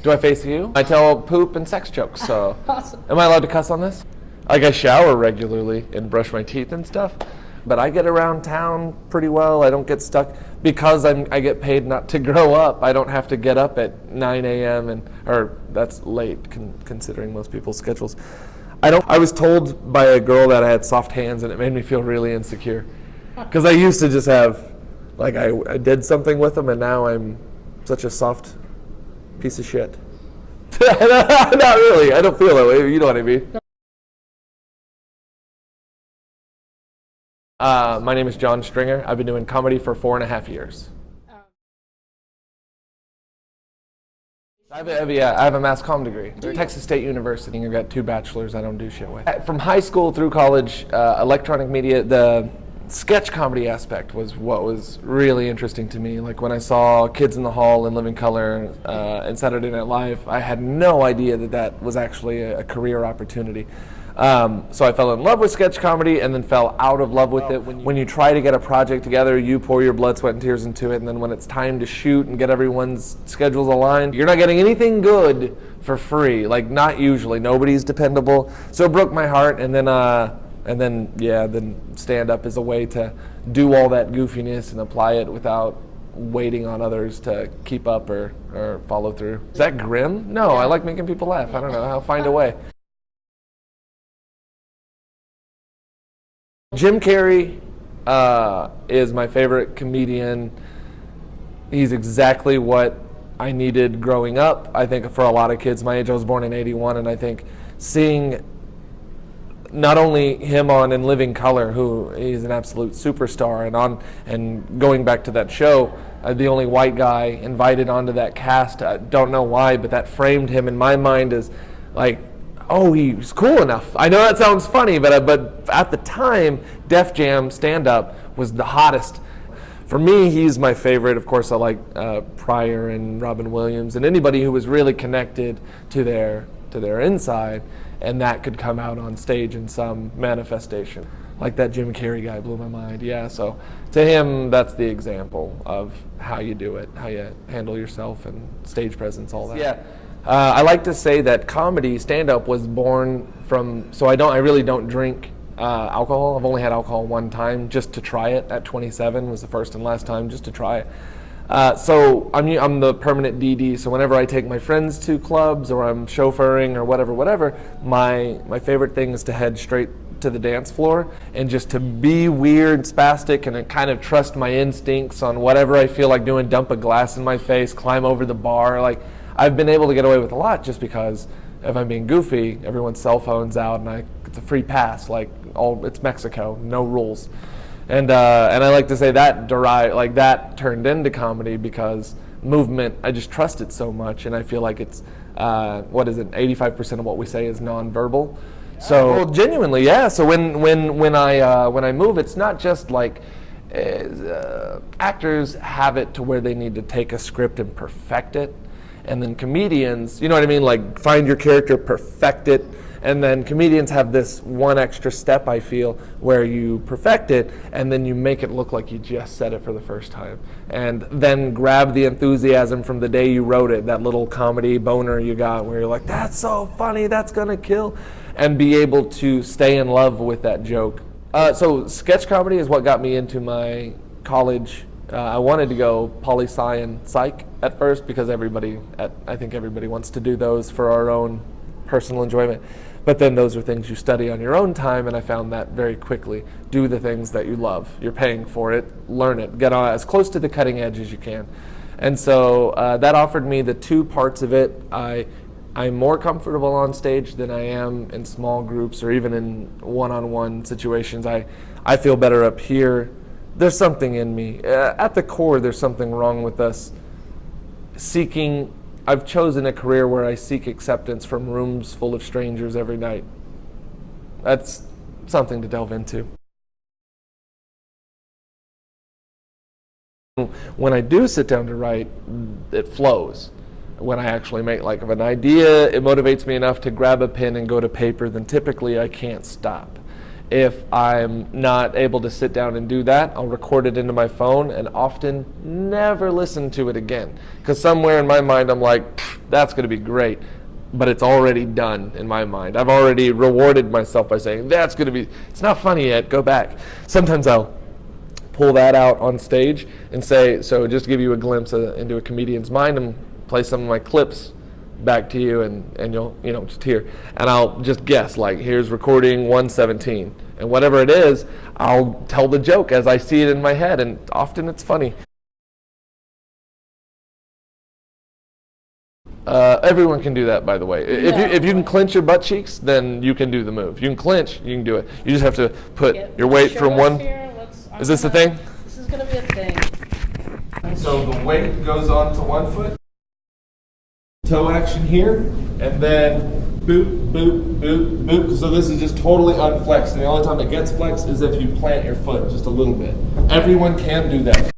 Do I face you? I tell poop and sex jokes, so. Awesome. Am I allowed to cuss on this? Like, I shower regularly and brush my teeth and stuff, but I get around town pretty well. I don't get stuck because I get paid not to grow up. I don't have to get up at 9 a.m. or that's late considering most people's schedules. I was told by a girl that I had soft hands, and it made me feel really insecure because I used to just have, like, I did something with them, and now I'm such a soft piece of shit. Not really. I don't feel that way. You know what I mean. My name is Jon Stringer. I've been doing comedy for 4.5 years. I have a mass comm degree. Texas State University. I've got 2 bachelors I don't do shit with. From high school through college, electronic media, the sketch comedy aspect was what was really interesting to me. Like when I saw Kids in the Hall and Living Color and Saturday Night Live, I had no idea that was actually a career opportunity. So I fell in love with sketch comedy and then fell out of love with it. When you try to get a project together, you pour your blood, sweat, and tears into it, and then when it's time to shoot and get everyone's schedules aligned, you're not getting anything good for free. Like, not usually. Nobody's dependable. So it broke my heart, and then stand-up is a way to do all that goofiness and apply it without waiting on others to keep up or follow through. Is that grim? No, I like making people laugh. I don't know. I'll find a way. Jim Carrey is my favorite comedian. He's exactly what I needed growing up. I think for a lot of kids my age, I was born in '81, and I think seeing not only him on In Living Color, who he's an absolute superstar, and going back to that show, the only white guy invited onto that cast. I don't know why, but that framed him in my mind as like, oh, he's cool enough. I know that sounds funny, but at the time, Def Jam stand-up was the hottest. For me, he's my favorite. Of course, I like Pryor and Robin Williams and anybody who was really connected to their inside, and that could come out on stage in some manifestation. Like that Jim Carrey guy blew my mind. Yeah, so to him, that's the example of how you do it, how you handle yourself and stage presence, all that. Yeah. I like to say that comedy, stand-up, was born from, so I really don't drink alcohol. I've only had alcohol one time just to try it at 27, was the first and last time, just to try it. So I'm the permanent DD, so whenever I take my friends to clubs or I'm chauffeuring or whatever, my favorite thing is to head straight to the dance floor and just to be weird, spastic, and kind of trust my instincts on whatever I feel like doing, dump a glass in my face, climb over the bar. Like, I've been able to get away with a lot just because if I'm being goofy, everyone's cell phone's out and it's a free pass. Like, it's Mexico, no rules. And I like to say that that turned into comedy because movement, I just trust it so much, and I feel like it's 85% of what we say is nonverbal. So well, genuinely, yeah. So when I move, it's not just like actors have it to where they need to take a script and perfect it. And then comedians, you know what I mean, like find your character, perfect it, and then comedians have this one extra step, I feel, where you perfect it and then you make it look like you just said it for the first time, and then grab the enthusiasm from the day you wrote it, that little comedy boner you got where you're like, that's so funny, that's gonna kill, and be able to stay in love with that joke. So sketch comedy is what got me into my college. I wanted to go poli-sci and psych at first because I think everybody wants to do those for our own personal enjoyment. But then those are things you study on your own time, and I found that very quickly. Do the things that you love. You're paying for it. Learn it. Get on as close to the cutting edge as you can. And so that offered me the 2 parts of it. I'm more comfortable on stage than I am in small groups or even in one-on-one situations. I feel better up here. There's something in me. At the core, there's something wrong with us seeking. I've chosen a career where I seek acceptance from rooms full of strangers every night. That's something to delve into. When I do sit down to write, it flows. When I actually make like of an idea, it motivates me enough to grab a pen and go to paper, then typically I can't stop. If I'm not able to sit down and do that, I'll record it into my phone and often never listen to it again. Because somewhere in my mind, I'm like, that's going to be great. But it's already done in my mind. I've already rewarded myself by saying, that's going to be, it's not funny yet, go back. Sometimes I'll pull that out on stage and say, so just to give you a glimpse into a comedian's mind, and play some of my clips back to you, and you'll just hear, and I'll just guess, like, here's recording 117, and whatever it is, I'll tell the joke as I see it in my head, and often it's funny. Everyone can do that, by the way. If you can clench your butt cheeks, then you can do the move. You can clench, you can do it. You just have to put your weight from one. Is this the thing? This is going to be a thing. So the weight goes onto one foot. Toe action here, and then boop, boop, boop, boop. So this is just totally unflexed, and the only time it gets flexed is if you plant your foot just a little bit. Everyone can do that.